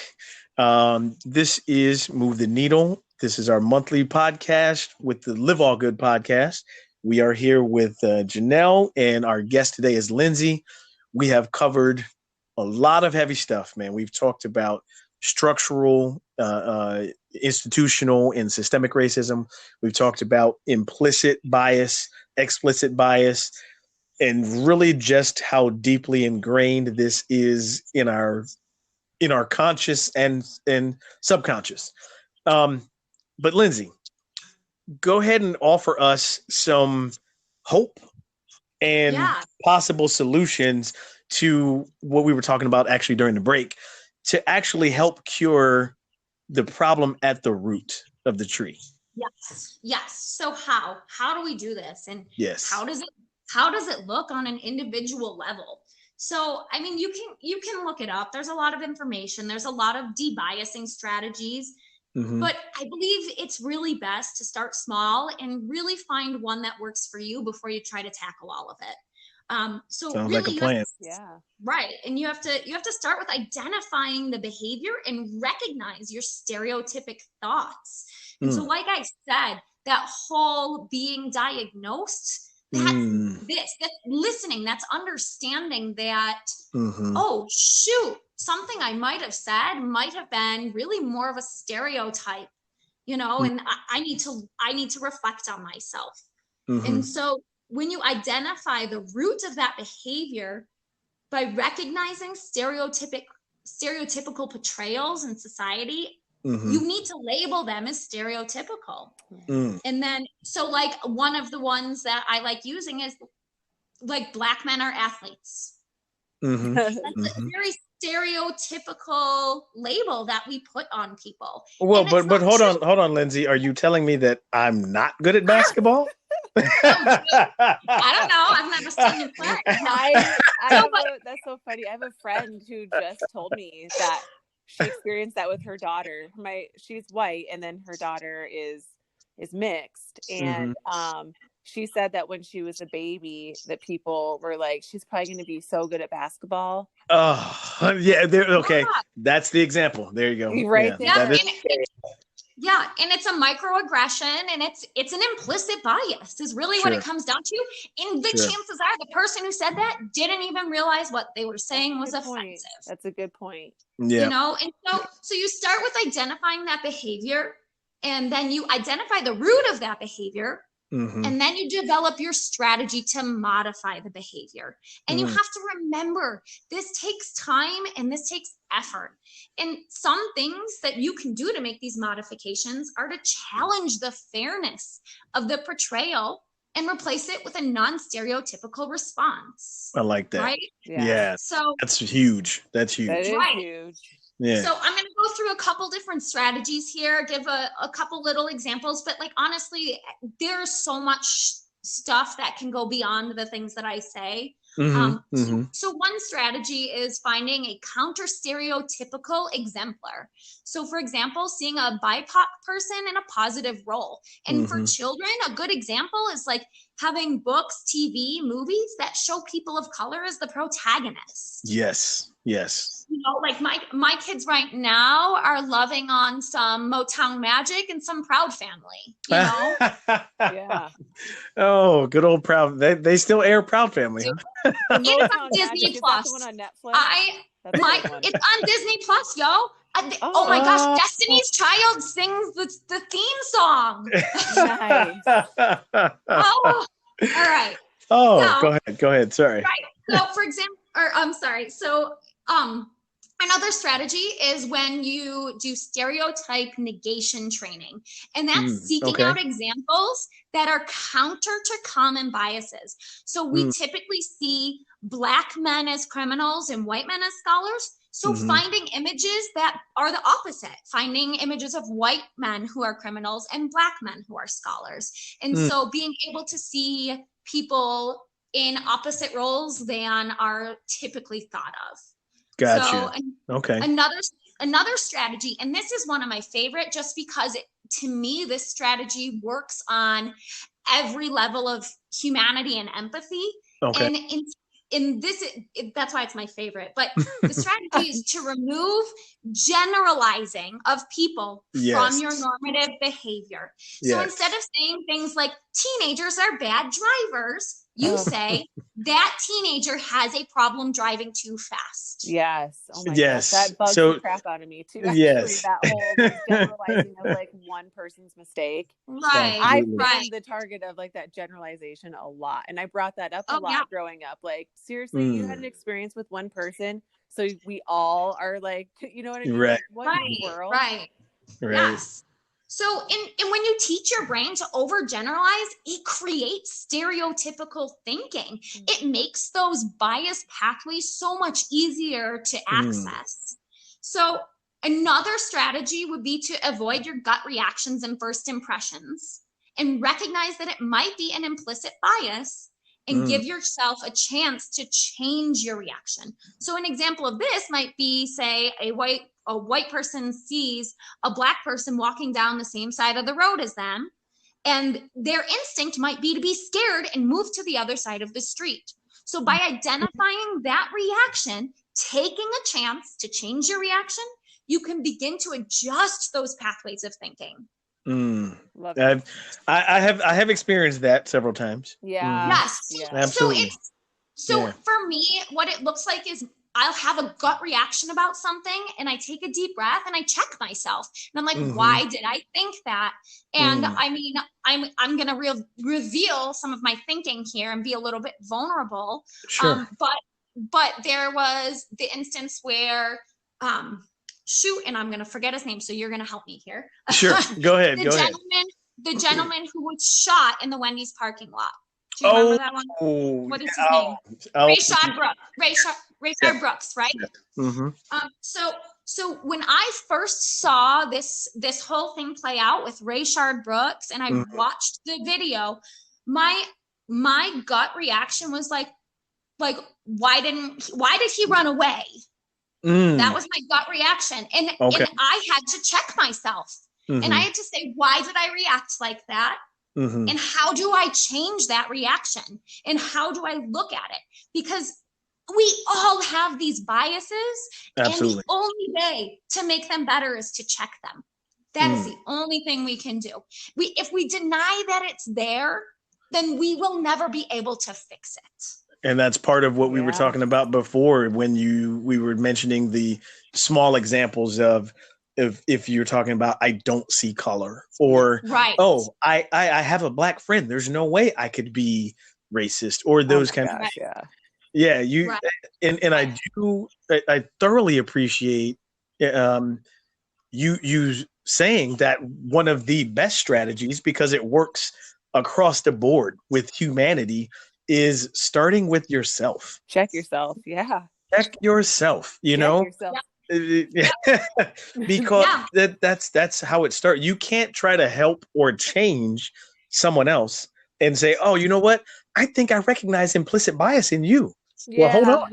This is Move the Needle. This is our monthly podcast with the Live All Good podcast. We are here with Janelle, and our guest today is Lindsay. We have covered a lot of heavy stuff, man. We've talked about structural, institutional, and systemic racism. We've talked about implicit bias, explicit bias, and really just how deeply ingrained this is in our conscious and subconscious. But Lindsay, go ahead and offer us some hope and possible solutions to what we were talking about actually during the break to actually help cure the problem at the root of the tree. Yes. So how do we do this? And how does it look on an individual level? So, I mean, you can look it up. There's a lot of information. There's a lot of debiasing strategies. But I believe it's really best to start small and really find one that works for you before you try to tackle all of it. So Sounds really like a plan. Yeah. right. And you have to start with identifying the behavior and recognize your stereotypic thoughts. And so, like I said, that whole being diagnosed, that's that's listening, that's understanding that, oh shoot, something I might have said might have been really more of a stereotype, and I need to reflect on myself. And so when you identify the root of that behavior by recognizing stereotypical portrayals in society, you need to label them as stereotypical. And then, so like one of the ones that I like using is like Black men are athletes. That's a very stereotypical label that we put on people. Well, but hold on, Lindsay. Are you telling me that I'm not good at basketball? I don't know. I've never seen you play. That's so funny. I have a friend who just told me that she experienced that with her daughter. She's white, and then her daughter is mixed, and she said that when she was a baby, that people were like, she's probably going to be so good at basketball. Oh, yeah. Okay. That's the example. There you go. Right. Yeah. And it's a microaggression, and it's an implicit bias is really what it comes down to. And the chances are the person who said that didn't even realize what they were saying was offensive. That's a good point. Yeah. And so you start with identifying that behavior, and then you identify the root of that behavior. And then you develop your strategy to modify the behavior. And you have to remember, this takes time and this takes effort. And some things that you can do to make these modifications are to challenge the fairness of the portrayal and replace it with a non-stereotypical response. I like that. Right? Yeah. So that's huge. That is huge. Yeah. So I'm going to go through a couple different strategies here, give a couple little examples, but like, honestly, there's so much stuff that can go beyond the things that I say. So one strategy is finding a counter stereotypical exemplar. So for example, seeing a BIPOC person in a positive role. And for children, a good example is like having books, TV, movies that show people of color as the protagonists. Yes. Like my kids right now are loving on some Motown Magic and some Proud Family, Yeah. Oh, good old Proud. They still air Proud Family. Huh? It's on Disney Plus. Is that the one on Netflix? It's on Disney Plus, yo. Oh my gosh, Destiny's Child sings the theme song. Nice. Oh, all right. Oh, so, go ahead. Sorry. Right. So for example, I'm sorry. So another strategy is when you do stereotype negation training, and that's seeking out examples that are counter to common biases. So we typically see Black men as criminals and white men as scholars. So finding images that are the opposite, finding images of white men who are criminals and Black men who are scholars. And so being able to see people in opposite roles than are typically thought of. Gotcha. So, another strategy, and this is one of my favorite, just because to me, this strategy works on every level of humanity and empathy. Okay. And in this, that's why it's my favorite. But the strategy is to remove generalizing of people from your normative behavior. So instead of saying things like teenagers are bad drivers, you say that teenager has a problem driving too fast. Yes. Oh my gosh. That bugs the crap out of me too. Actually, that whole generalizing of like one person's mistake. Right. I've been the target of like that generalization a lot. And I brought that up a lot growing up. Like, seriously, you had an experience with one person, so we all are like, you know what I mean? Right. Like, what in the world? Right. Yes. So, and when you teach your brain to overgeneralize, it creates stereotypical thinking. It makes those bias pathways so much easier to access. So another strategy would be to avoid your gut reactions and first impressions and recognize that it might be an implicit bias and give yourself a chance to change your reaction. So an example of this might be, say, a white person sees a Black person walking down the same side of the road as them, and their instinct might be to be scared and move to the other side of the street. So by identifying that reaction, taking a chance to change your reaction, you can begin to adjust those pathways of thinking. Love it. I have experienced that several times. Yeah. Yes. Yeah. Absolutely. So for me, what it looks like is I'll have a gut reaction about something and I take a deep breath and I check myself. And I'm like, why did I think that? And I mean, I'm going to reveal some of my thinking here and be a little bit vulnerable. Sure. But there was the instance where, and I'm going to forget his name. So you're going to help me here. Sure. Go ahead. The gentleman who was shot in the Wendy's parking lot. Do you remember that one? What is his name? Rayshard Brooks. Rayshard Brooks, right? Mm-hmm. So when I first saw this whole thing play out with Rayshard Brooks, and I watched the video, my gut reaction was like, why did he run away? That was my gut reaction, and I had to check myself, and I had to say, why did I react like that? And how do I change that reaction? And how do I look at it? Because we all have these biases. Absolutely. And the only way to make them better is to check them. That is the only thing we can do. If we deny that it's there, then we will never be able to fix it. And that's part of what we were talking about before when we were mentioning the small examples of if you're talking about I don't see color or I have a black friend, there's no way I could be racist or those kinds of and I thoroughly appreciate you saying that one of the best strategies, because it works across the board with humanity, is starting with yourself. Check yourself. Yeah. Check yourself, you know? Yourself. Because that's how it starts. You can't try to help or change someone else and say, oh, you know what? I think I recognize implicit bias in you. Well, hold on.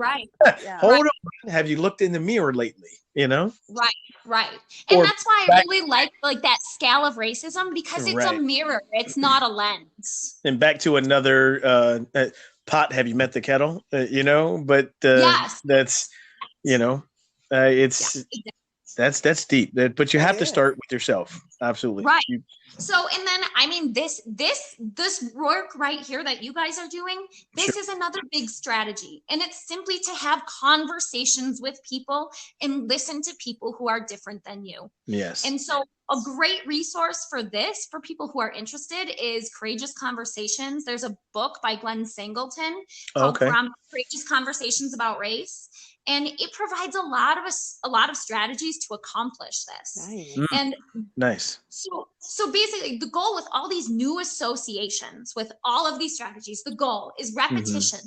Hold on. Have you looked in the mirror lately? You know? Right. And that's why I really like that scale of racism, because it's a mirror. It's not a lens. And back to another pot, have you met the kettle? You know, but that's, you know, that's deep. But you have to start with yourself. Absolutely. Right. So, and then, I mean, this work right here that you guys are doing, this is another big strategy. And it's simply to have conversations with people and listen to people who are different than you. Yes. And so a great resource for this, for people who are interested, is Courageous Conversations. There's a book by Glenn Singleton called Courageous Conversations About Race. And it provides a lot of strategies to accomplish this. Nice. So basically, the goal with all these new associations, with all of these strategies, the goal is repetition,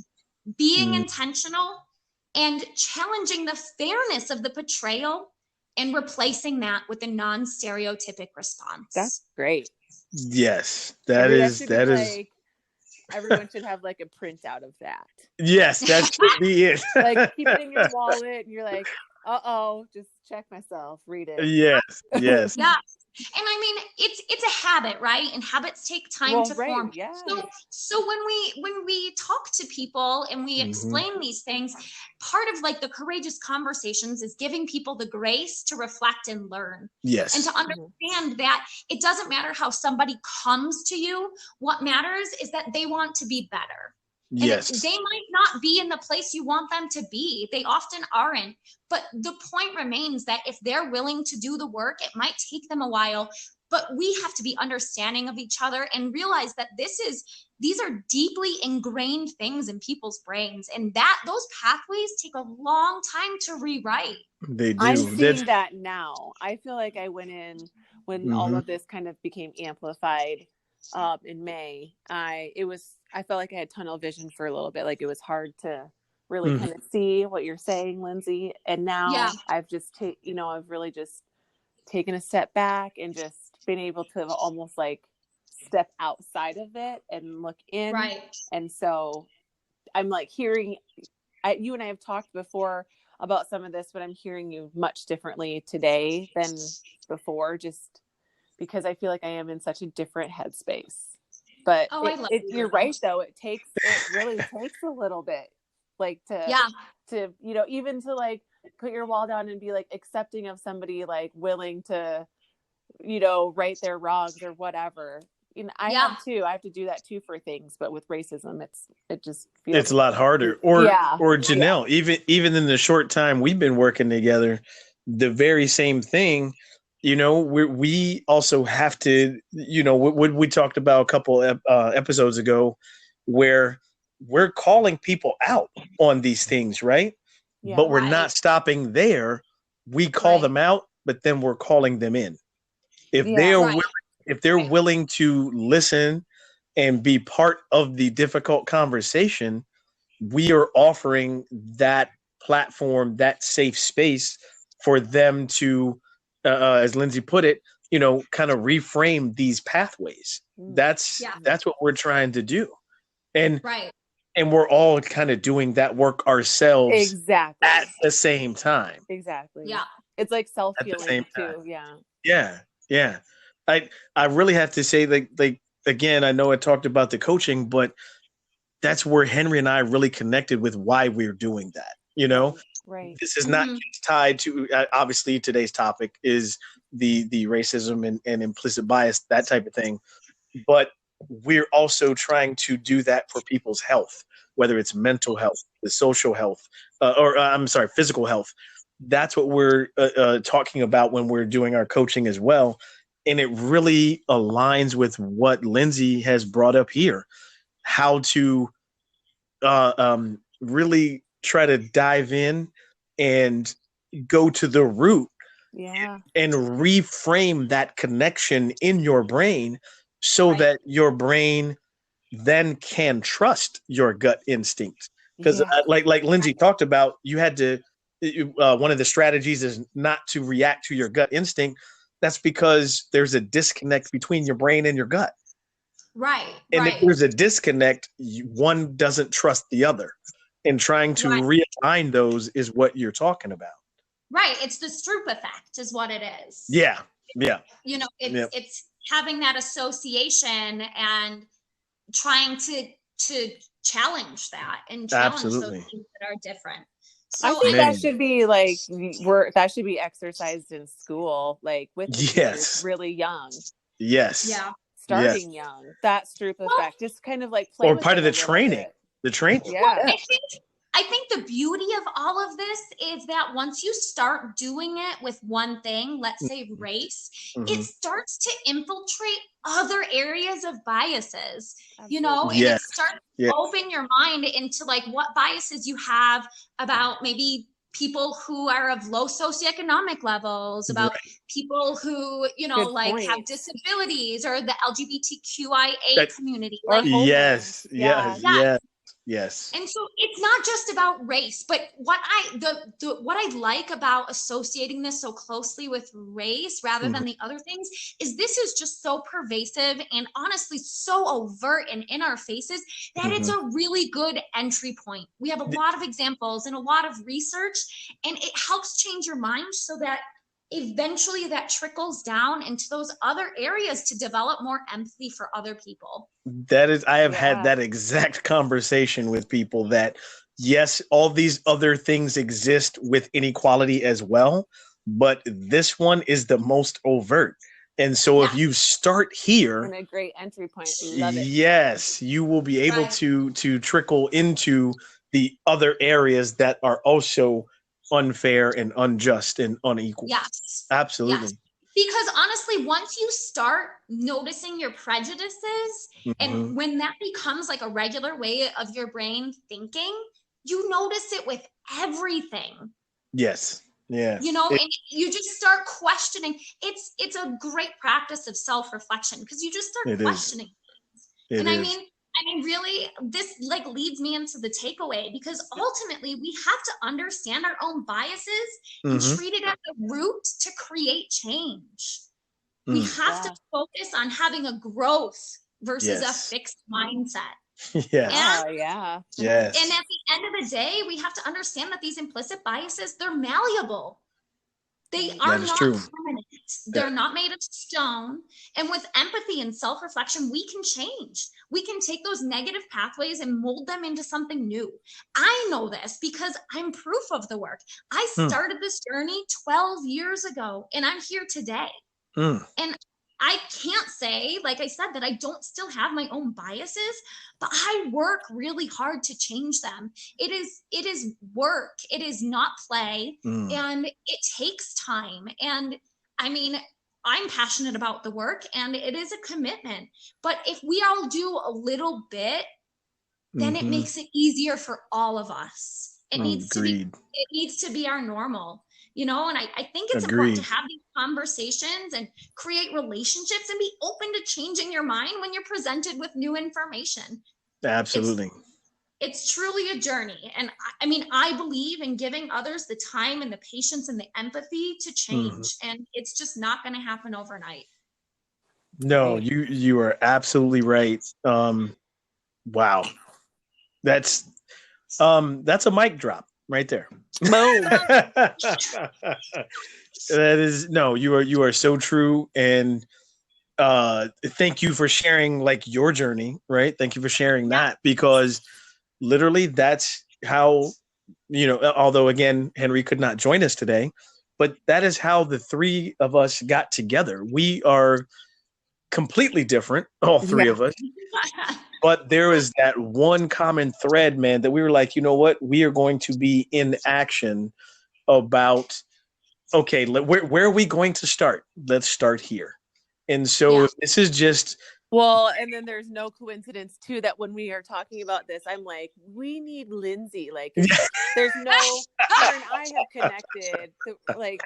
being intentional, and challenging the fairness of the portrayal, and replacing that with a non-stereotypic response. That's great. Yes, that is. Like, everyone should have like a printout of that. Yes, that should be it. Like, keep it in your wallet, and you're like, just check myself, read it. Yes. Yeah. And I mean, it's a habit, right? And habits take time to form. Yeah. So when we talk to people and we explain these things, part of like the Courageous Conversations is giving people the grace to reflect and learn. Yes. And to understand that it doesn't matter how somebody comes to you. What matters is that they want to be better. Yes. And they might not be in the place you want them to be. They often aren't. But the point remains that if they're willing to do the work, it might take them a while. But we have to be understanding of each other and realize that these are deeply ingrained things in people's brains. And that those pathways take a long time to rewrite. They do. I'm seeing that now. I feel like I went in when all of this kind of became amplified in May. I felt like I had tunnel vision for a little bit. Like, it was hard to really kind of see what you're saying, Lindsay. And now I've just I've really just taken a step back and just been able to almost like step outside of it and look in. Right. And so I'm like hearing, you and I have talked before about some of this, but I'm hearing you much differently today than before, just because I feel like I am in such a different headspace. But Oh, I love you're right though. It really takes a little bit, like to even to like put your wall down and be like accepting of somebody, like willing to, right their wrongs or whatever. I have to do that too for things, but with racism, it just feels it's a lot harder. Or Janelle, even in the short time we've been working together, the very same thing. We also have to, what we talked about a couple episodes ago, where we're calling people out on these things, right? Yeah. But we're not stopping there. We call them out, but then we're calling them in. If they're willing to listen and be part of the difficult conversation, we are offering that platform, that safe space for them to, as Lindsay put it, kind of reframe these pathways. That's what we're trying to do. And we're all kind of doing that work ourselves at the same time. Exactly. Yeah. It's like self-healing too. Yeah. Yeah. I really have to say, like again, I know I talked about the coaching, but that's where Henry and I really connected with why we're doing that. Right. This is not just tied to, obviously today's topic is the racism and implicit bias, that type of thing. But we're also trying to do that for people's health, whether it's mental health, the social health, physical health. That's what we're talking about when we're doing our coaching as well. And it really aligns with what Lindsay has brought up here, how to really try to dive in and go to the root and reframe that connection in your brain so that your brain then can trust your gut instinct. Because like Lindsay talked about, you had to, one of the strategies is not to react to your gut instinct. That's because there's a disconnect between your brain and your gut. Right. And if there's a disconnect, one doesn't trust the other. And trying to realign those is what you're talking about. Right. It's the Stroop effect is what it is. Yeah. Yeah. It's having that association and trying to challenge that and challenge those things that are different. So I think that should be like that should be exercised in school, like with the kids really young. Yes. Yeah. Starting young. That Stroop effect. Just kind of like play or with part of the bit. training. The training. Yeah. Well, I think the beauty of all of this is that once you start doing it with one thing, let's say race, it starts to infiltrate other areas of biases, and it starts to open your mind into like what biases you have about maybe people who are of low socioeconomic levels, about people who, have disabilities or the LGBTQIA community. Yes. And so it's not just about race, but what I like about associating this so closely with race rather than the other things is this is just so pervasive and honestly so overt and in our faces that it's a really good entry point. We have a lot of examples and a lot of research, and it helps change your mind so that eventually that trickles down into those other areas to develop more empathy for other people. I have had that exact conversation with people that, yes, all these other things exist with inequality as well, but this one is the most overt. And so if you start here, and a great entry point, we love it. Yes, you will be able to trickle into the other areas that are also unfair and unjust and unequal. Yes. Absolutely. Yes. Because honestly, once you start noticing your prejudices and when that becomes like a regular way of your brain thinking, you notice it with everything. Yes. Yeah. And you just start questioning. It's a great practice of self-reflection because you just start questioning things. And I mean, really, this like leads me into the takeaway because ultimately we have to understand our own biases and treat it at the root to create change. We have to focus on having a growth versus a fixed mindset. Yes. Yes. And at the end of the day, we have to understand that these implicit biases, they're malleable. They are not true. permanent. They're not made of stone. And with empathy and self-reflection, we can change. We can take those negative pathways and mold them into something new. I know this because I'm proof of the work. I started this journey 12 years ago, and I'm here today. And I can't say, like I said, that I don't still have my own biases, but I work really hard to change them. It is work. It is not play. And it takes time. And I mean, I'm passionate about the work, and it is a commitment. But if we all do a little bit, then it makes it easier for all of us. It needs to be our normal. You know, and I think it's important to have these conversations and create relationships and be open to changing your mind when you're presented with new information. Absolutely. It's truly a journey. And I mean, I believe in giving others the time and the patience and the empathy to change. And it's just not going to happen overnight. No, you are absolutely right. Wow. That's a mic drop right there. Boom. That is, no, you are so true. And thank you for sharing like your journey, right? Thank you for sharing that, because literally that's how, you know, although again, Henry could not join us today, but that is how the three of us got together. We are completely different, all three of us. But there is that one common thread, man, that we were like, you know what? We are going to be in action about, okay, where are we going to start? Let's start here. And so this is just... Well, and then there's no coincidence, too, that when we are talking about this, I'm like, we need Lindsay. Like, there's no... Her and I have connected. Like,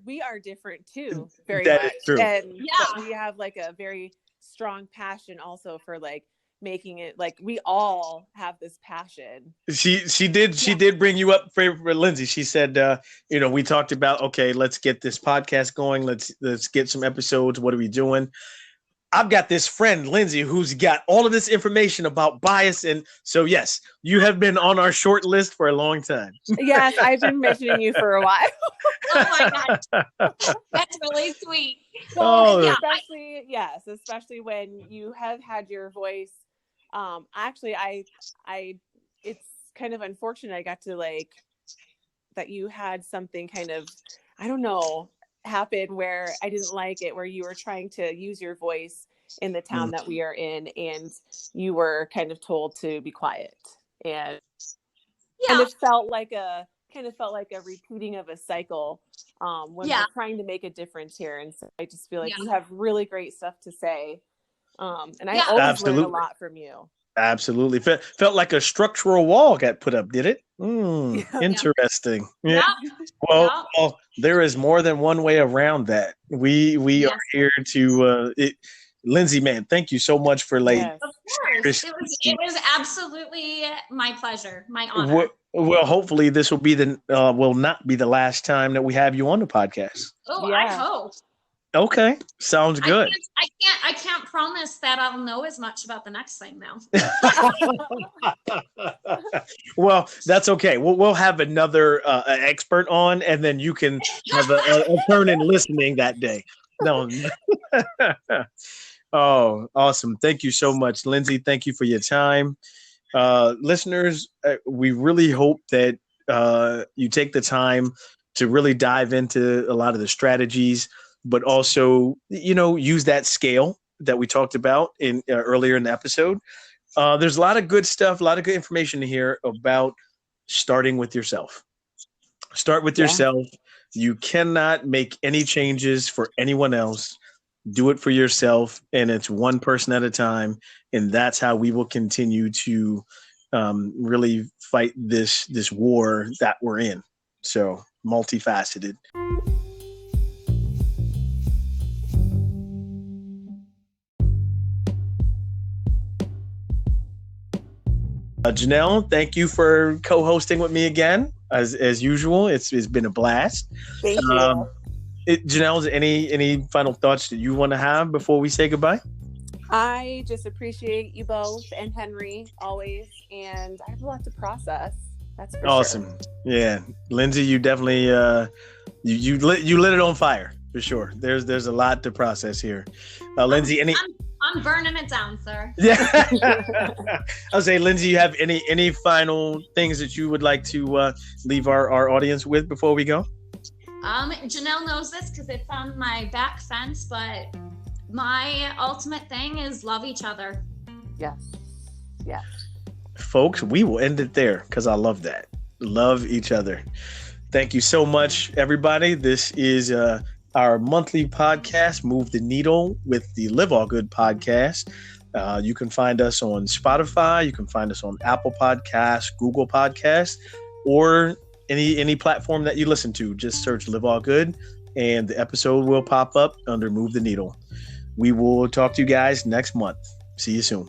we are different, too, very that much. Is true. And we have, like, a very strong passion also for like making it, like we all have this passion. She did bring you up for Lindsay. She said, you know, we talked about, okay, let's get this podcast going. Let's get some episodes. What are we doing? I've got this friend, Lindsay, who's got all of this information about bias. And so, yes, you have been on our short list for a long time. Yes, I've been mentioning you for a while. Oh my gosh. That's really sweet. Well, especially when you have had your voice. Actually, I it's kind of unfortunate I got to like that you had something kind of, I don't know, happen where I didn't like it, where you were trying to use your voice in the town that we are in, and you were kind of told to be quiet, and it felt like a repeating of a cycle when we're trying to make a difference here. And so I just feel like you have really great stuff to say, and I always learn a lot from you. Absolutely. Felt like a structural wall got put up, did it? Interesting. Yeah. Well, there is more than one way around that. We are here to Lindsay, man, thank you so much for like. Of course. It was absolutely my pleasure, my honor. Well, hopefully this will be will not be the last time that we have you on the podcast. Oh, I hope. Okay, sounds good. I can't promise that I'll know as much about the next thing now. Well, that's okay. We'll have another expert on, and then you can have a turn in listening that day. No. Oh, awesome! Thank you so much, Lindsay. Thank you for your time, listeners. We really hope that you take the time to really dive into a lot of the strategies, but also, you know, use that scale that we talked about in earlier in the episode. There's a lot of good stuff, a lot of good information here about starting with yourself. Start with yourself. You cannot make any changes for anyone else. Do it for yourself, and it's one person at a time. And that's how we will continue to really fight this war that we're in. So multifaceted. Janelle, thank you for co-hosting with me again. As usual, it's been a blast. Thank you. Janelle, any final thoughts that you want to have before we say goodbye? I just appreciate you both and Henry always, and I have a lot to process. That's for awesome. Sure. Yeah, Lindsay, you definitely You lit it on fire for sure. There's a lot to process here. Lindsay, I'm burning it down, sir. Yeah. I'll say, Lindsay, you have any final things that you would like to leave our audience with before we go? Janelle knows this because it's on my back fence, but my ultimate thing is love each other. Yes. Yes. Folks, we will end it there because I love that. Love each other. Thank you so much, everybody. This is our monthly podcast, Move the Needle, with the Live All Good podcast. You can find us on Spotify. You can find us on Apple Podcasts, Google Podcasts, or any platform that you listen to. Just search Live All Good, and the episode will pop up under Move the Needle. We will talk to you guys next month. See you soon.